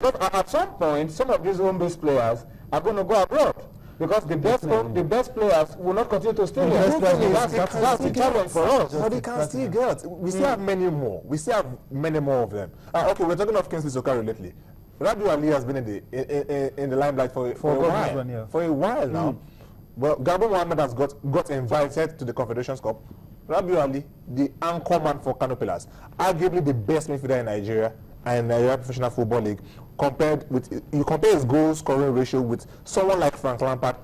But at some point, some of these home-based players are going to go abroad. Because the best players will not continue to stay here. That's the challenge for us. But they can still get. We still have many more. We still have many more of them. Okay, we're talking of Kingsley Sokari lately. Rabiu Ali has been in the limelight for a while. For a while now. Well, Gabon Mohammed has got invited to the Confederations Cup. Rabiu Ali, the anchor man for Kano Pillars, arguably the best midfielder in Nigeria and Nigeria Professional Football League. You compare his goal scoring ratio with someone like Frank Lampard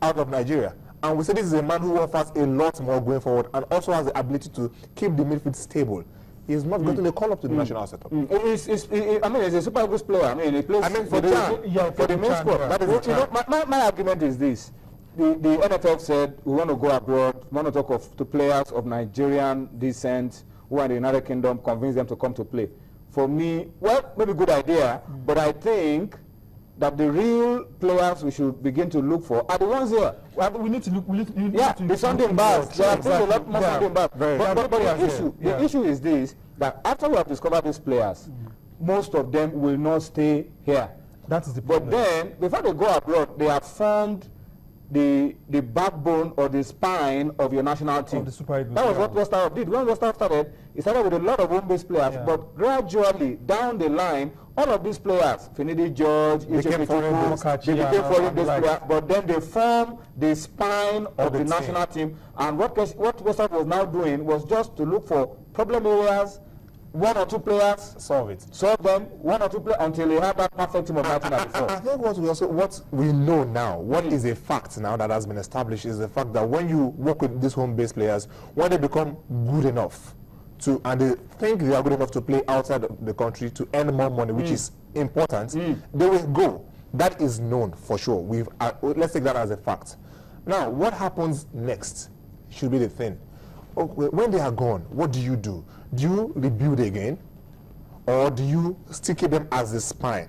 out of Nigeria, and we say this is a man who offers a lot more going forward and also has the ability to keep the midfield stable. He is not getting a call up to the national setup. I mean, he's a Super Eagles player. I mean, he plays for the main squad. That is my argument is this. The NFF said we want to go abroad, we want to talk to players of Nigerian descent who are in the United Kingdom, convince them to come to play. For me, well, maybe good idea, but I think that the real players we should begin to look for are the ones here. We need to look. The Sunday Bars. There are a lot more Sunday Bars. But the issue is this: that after we have discovered these players, most of them will not stay here. That is the problem. But then, before they go abroad, they have formed the backbone or the spine of your national team. The Super Eagles, that was what West Ham did. When West Ham started, it started with a lot of home-based players, but gradually, down the line, all of these players, Finidi George, they became foreign players, but then they formed the spine of the national team. And what West Ham was now doing was just to look for problem areas, one or two players, solve them, one or two players until they have that perfect team of 1994. I think what we know now, what is a fact now that has been established is the fact that when you work with these home-based players, when they become good enough and they think they are good enough to play outside of the country to earn more money, which is important, they will go. That is known for sure. Let's take that as a fact. Now, what happens next should be the thing. When they are gone, what do you do? Do you rebuild again, or do you still keep them as the spine?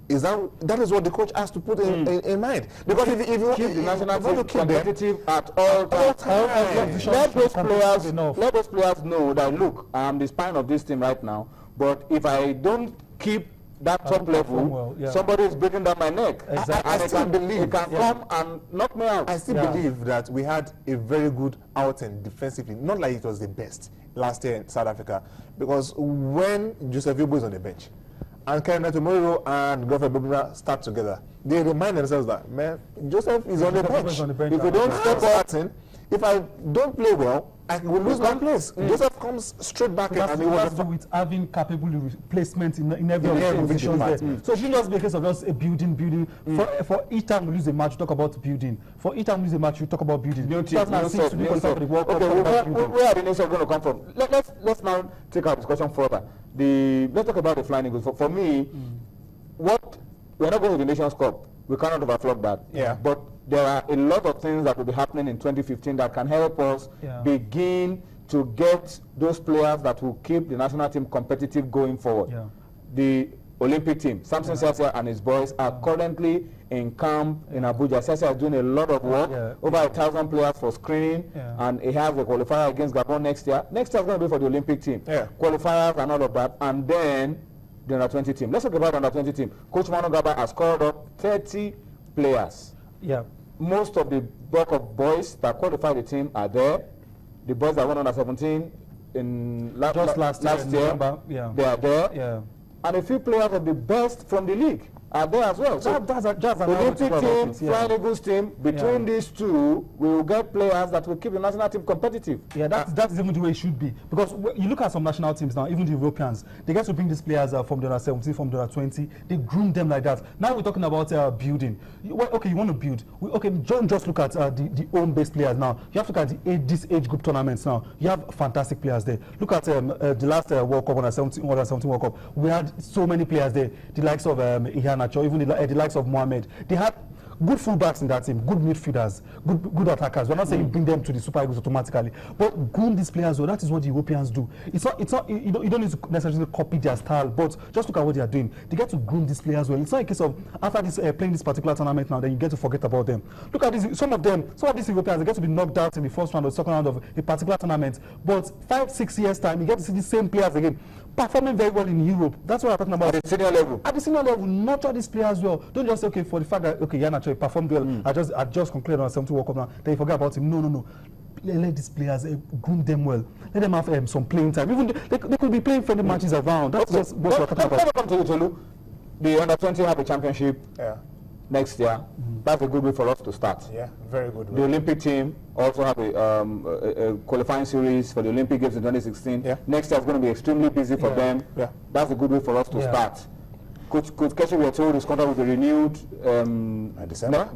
That is what the coach has to put in mind. Because if you keep the national team competitive at all times, let those players know that look, I'm the spine of this team right now. But if I don't keep that top level, somebody is breaking down my neck. Exactly. I still believe he can come and knock me out. I still believe that we had a very good outing defensively, not like it was the best last year in South Africa, because when Joseph Yobo is on the bench and Kenneth Omoriro and Godfrey Bobina start together, they remind themselves that, man, Joseph is on the bench. If we don't step out, if I don't play well, I will lose my place. Joseph comes straight back in, and he has to do with having capable replacement in every position there. So it shouldn't just be a case of just a building. For each time we lose a match, we talk about building. For each time we lose a match, we talk about building. Where are the nations going to come from? Let's now take our discussion further. Let's talk about the Flying Eagles. For me, we're not going to the Nations Cup. We cannot overflow that. Yeah. But there are a lot of things that will be happening in 2015 that can help us begin to get those players that will keep the national team competitive going forward. Yeah. The Olympic team, Samson Sessia and his boys are currently in camp in Abuja. Sessia is doing a lot of work, over 1,000 players for screening, and he has a qualifier against Gabon next year. Next year is going to be for the Olympic team. Qualifiers and all of that, and then the under-20 team. Let's talk about the under-20 team. Coach Manu Gaba has called up 30 players. Yeah. Most of the bulk of boys that qualify the team are there. The boys that won under 17 in last year, they are there. Yeah. And a few players of the best from the league are there as well. So that's the Olympic team, Flying Eagles team, between these two, we will get players that will keep the national team competitive. Yeah, that's even the way it should be. Because you look at some national teams now, even the Europeans, they get to bring these players from the under 17, from the under 20. They groom them like that. Now we're talking about building. Okay, you want to build. Don't just look at the home-based players now. You have to look at this age group tournaments now. You have fantastic players there. Look at the last World Cup, under 17 World Cup. We had so many players there. The likes of Ihan Nacho, even the likes of Mohamed. They had good fullbacks in that team, good midfielders, good attackers. We're not saying bring them to the Super Eagles automatically, but groom these players well. That is what the Europeans do. It's not you don't need to necessarily copy their style, but just look at what they are doing. They get to groom these players well. It's not a case of after this playing this particular tournament now, then you get to forget about them. Look at this. Some of these Europeans, they get to be knocked out in the first round or second round of a particular tournament, but 5-6 years time, you get to see the same players again performing very well in Europe. That's what I'm talking about. At the senior level. At the senior level, nurture these players well. Don't just say, okay, for the fact that okay, Iheanacho performed well. I just concluded on 70 World Cup now. Then you forget about him. No. Let these players groom them well. Let them have some playing time. Even they could be playing friendly matches around. That's just what we're talking about. Come to you, Tolu. The under-20 have a championship next year. That's a good way for us to start. Yeah, very good way. The Olympic team also have a qualifying series for the Olympic Games in 2016. Yeah. Next year is going to be extremely busy for them. Yeah. That's a good way for us to start. Coach Keshi, we are told his contract will be renewed by December.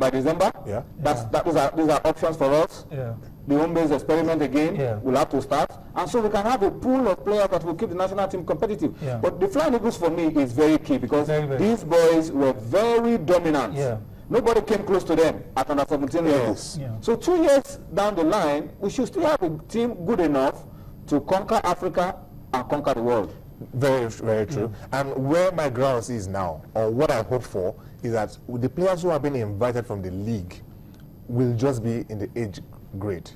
Yeah. These are options for us. Yeah. The home-based experiment again will have to start. And so we can have a pool of players that will keep the national team competitive. Yeah. But the Flying Eagles for me is very key because these boys were very dominant. Yeah. Nobody came close to them at under 17 levels. Yeah. So 2 years down the line, we should still have a team good enough to conquer Africa and conquer the world. Very, very true. And where my grounds is now, or what I hope for, is that with the players who have been invited from the league will just be in the age grade.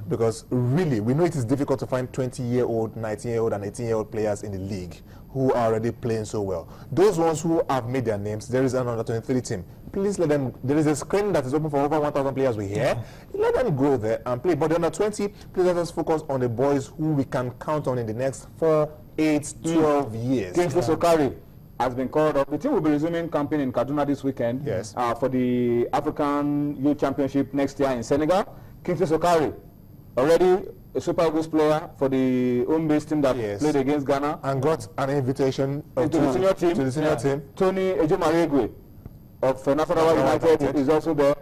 Because really, we know it is difficult to find 20-year-old, 19-year-old, and 18-year-old players in the league who are already playing so well. Those ones who have made their names, there is an under-23 team. Please let them, there is a screen that is open for over 1,000 players we hear. Let them go there and play. But the under-20, please let us focus on the boys who we can count on in the next 4, 8, 12 years. Kingsley Sokari has been called up. The team will be resuming campaign in Kaduna this weekend for the African Youth Championship next year in Senegal. Kingsley Sokari, already a Super Eagles player for the home-based team that played against Ghana. And got an invitation to the senior team. To the senior team. Tony Ejumaregwe of Nasarawa United is also there.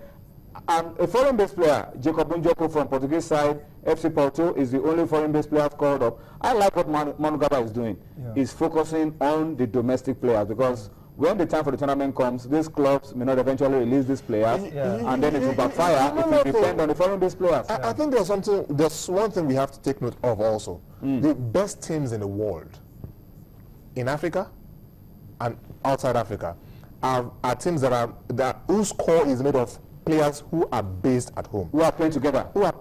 And a foreign-based player, Jacob Unjoko from Portuguese side, FC Porto, is the only foreign-based player called up. I like what Manu Garba is doing. He's focusing on the domestic players because when the time for the tournament comes, these clubs may not eventually release these players, and then it will backfire if we depend on the foreign-based players. I think there's one thing we have to take note of also. The best teams in the world, in Africa and outside Africa, are teams that whose core is made of players who are based at home. Who are playing together. Who have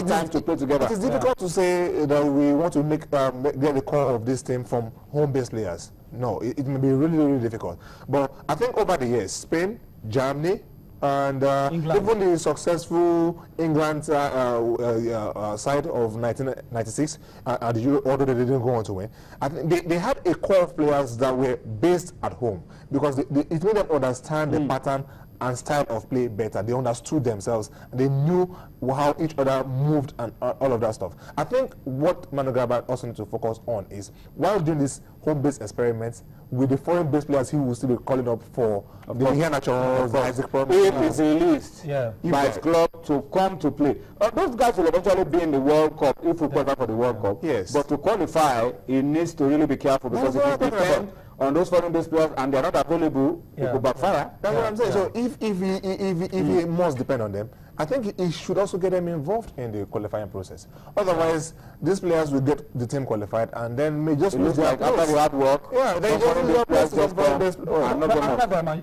time to play together. It is difficult to say that we want to get the core of this team from home-based players. No, it may be really, really difficult. But I think over the years, Spain, Germany, and even the successful England side of 1996, although they didn't go on to win, I think they had a core of players that were based at home because it made them understand the pattern and style of play better. They understood themselves. They knew how each other moved and all of that stuff. I think what Manu Garba also needs to focus on is while doing this home-based experiments with the foreign-based players, he will still be calling up for the Iheanacho, Isaac Promise. If he's released by his club to come to play. Those guys will eventually be in the World Cup if we qualify for the World Cup. Yes. But to qualify, he needs to really be careful because if he depends on those foreign-based players and they're not available, it will backfire. That's what I'm saying. So if he must depend on them, I think he should also get them involved in the qualifying process. Otherwise, these players will get the team qualified and then may just lose their after the hard work. Yeah, they just lose their place.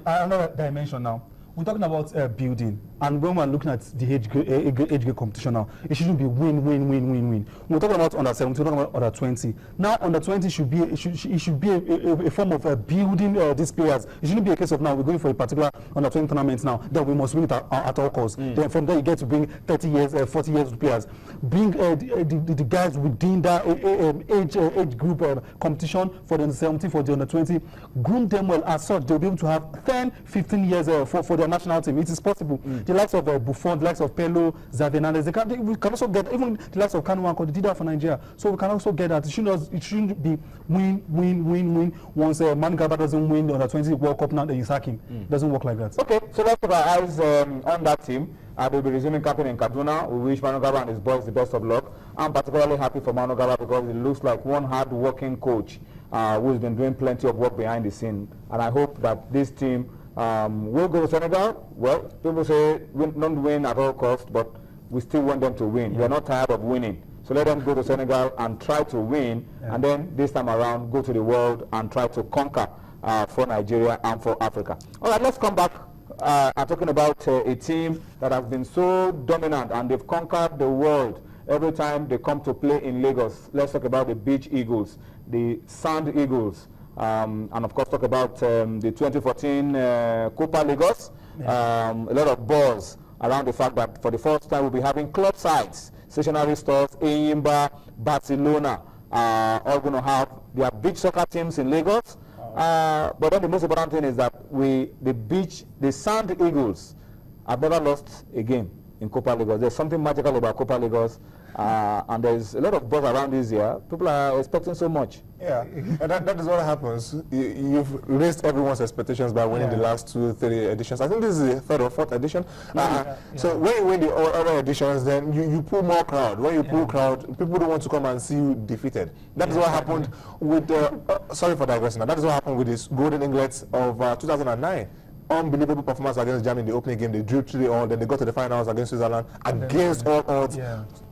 Another dimension now. We're talking about building, and when we're looking at the age grade competition now, it shouldn't be win. We're talking about under 17, we're talking about under 20. Now under 20 should be a form of building these players. It shouldn't be a case of now we're going for a particular under 20 tournament now that we must win it at all costs. Then from there you get to bring 30 years, 40 years players. Bring the guys within that age group competition for the under 17, for the under 20. Groom them well as such. They'll be able to have 10, 15 years for their national team. It is possible. The likes of Buffon, the likes of Pello, Xavi Hernandez, we can also get, even the likes of Kanu Nwankwo, they did that for Nigeria. So we can also get that. It shouldn't be win. Once Manu Garba doesn't win the under 20 World Cup now, then you sack him. It doesn't work like that. Okay, so let's keep our eyes on that team. They'll be resuming campaign in Kaduna. We wish Manu Garba and his boys the best of luck. I'm particularly happy for Manu Garba because it looks like one hard-working coach who's been doing plenty of work behind the scene. And I hope that this team We'll go to Senegal. Well, people say don't win at all costs, but we still want them to win. We're not tired of winning. So let them go to Senegal and try to win, and then this time around go to the world and try to conquer for Nigeria and for Africa. All right, let's come back. I'm talking about a team that has been so dominant and they've conquered the world every time they come to play in Lagos. Let's talk about the Beach Eagles, the Sand Eagles, and of course talk about the 2014 Copa Lagos. A lot of buzz around the fact that for the first time we'll be having club sides, stationary stores, Enyimba, Barcelona, all going to have their beach soccer teams in Lagos. But then the most important thing is that the Sand Eagles have never lost a game in Copa Lagos. There's something magical about Copa Lagos, and there's a lot of buzz around this year. People are expecting so much. Yeah, and that is what happens. You've raised everyone's expectations by winning the last 2-3 editions. I think this is the 3rd or 4th edition. So when you win the other editions, then you pull more crowd. When you pull crowd, people don't want to come and see you defeated. That is what happened with, sorry for digressing, that is what happened with this Golden Eaglets of 2009. Unbelievable performance against Germany in the opening game. They drew 3-3, then they got to the finals against Switzerland against all odds.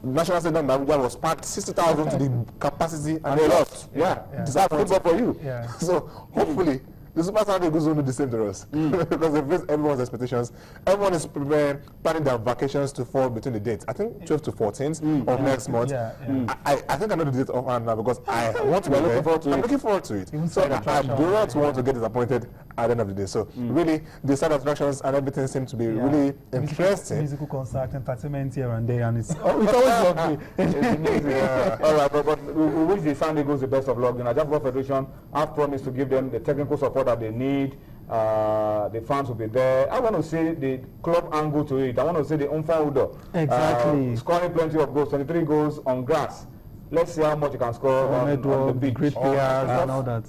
National Stadium Abuja was packed 60,000 to the capacity, and they lost. That's football for you. So hopefully the Super Saturday Eagles will do the same to us because they face everyone's expectations. Everyone is planning their vacations to fall between the dates. I think 12th to 14th of next month. I think I know the date offhand now because I want to be there. I'm looking forward to it. So I do not want to get disappointed at the end of the day. So really, the side attractions and everything seem to be really interesting. Musical concert, entertainment here and there, and it's always lovely. All right, but we wish the Sand Eagles the best of luck. The Nigeria Football Federation have promised to give them the technical support that they need. The fans will be there. I want to see the club angle to it. I want to see the Umfa Exactly. Scoring plenty of goals, 23 goals on grass. Let's see how much you can score on the beach. Great players and all that.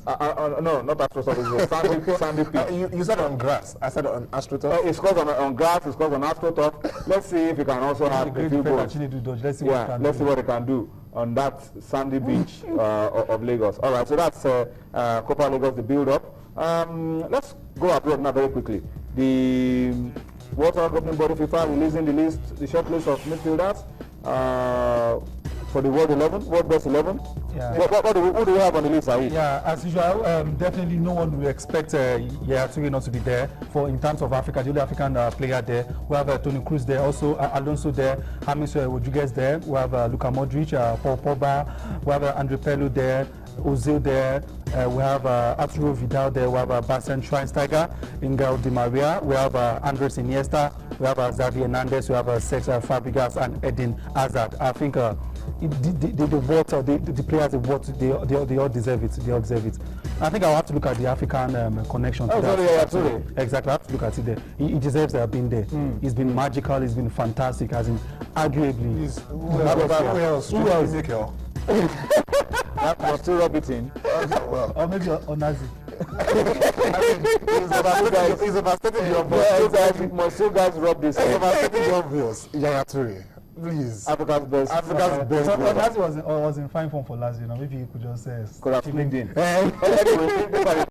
No, not AstroTurf. Sandy pitch. You said on grass. I said on AstroTurf. It scores on grass. It scores on AstroTurf. Let's see if you can also have a few goals. Let's see what they can do on that sandy beach of Lagos. All right, so that's Copa Lagos, the build-up. Let's go abroad now very quickly. The World Cup governing body FIFA releasing the short list of midfielders for the World Best 11. Who do we have on the list, Saeed? Yeah, as usual, definitely no one will expect Yaya Toure not to be there. For in terms of Africa, the only African player there. We have Toni Kroos there, also Alonso there, James Rodriguez there. We have Luka Modric, Paul Pogba. We have Andre Pirlo there, Ozil there. We have Arturo Vidal there. We have Bastian Schweinsteiger, Angel Di Maria. We have Andres Iniesta. We have Xavi Hernandez. We have Cesc Fabregas and Eden Hazard. I think the players they all deserve it. They all deserve it. I think I'll have to look at the African connection. Absolutely. Exactly, I have to look at it there. He deserves to have been there. He's been magical. He's been fantastic. As in, arguably. Who else? Ezekiel. That was too Robertson. Or maybe Onazi. He's overstating the obvious. Must you guys rub this? He's overstating the obvious. Yaya Toure. Please. Africa's best. Onazi was in fine form for last year. Maybe you could just say. Could have slipped in. Anyway,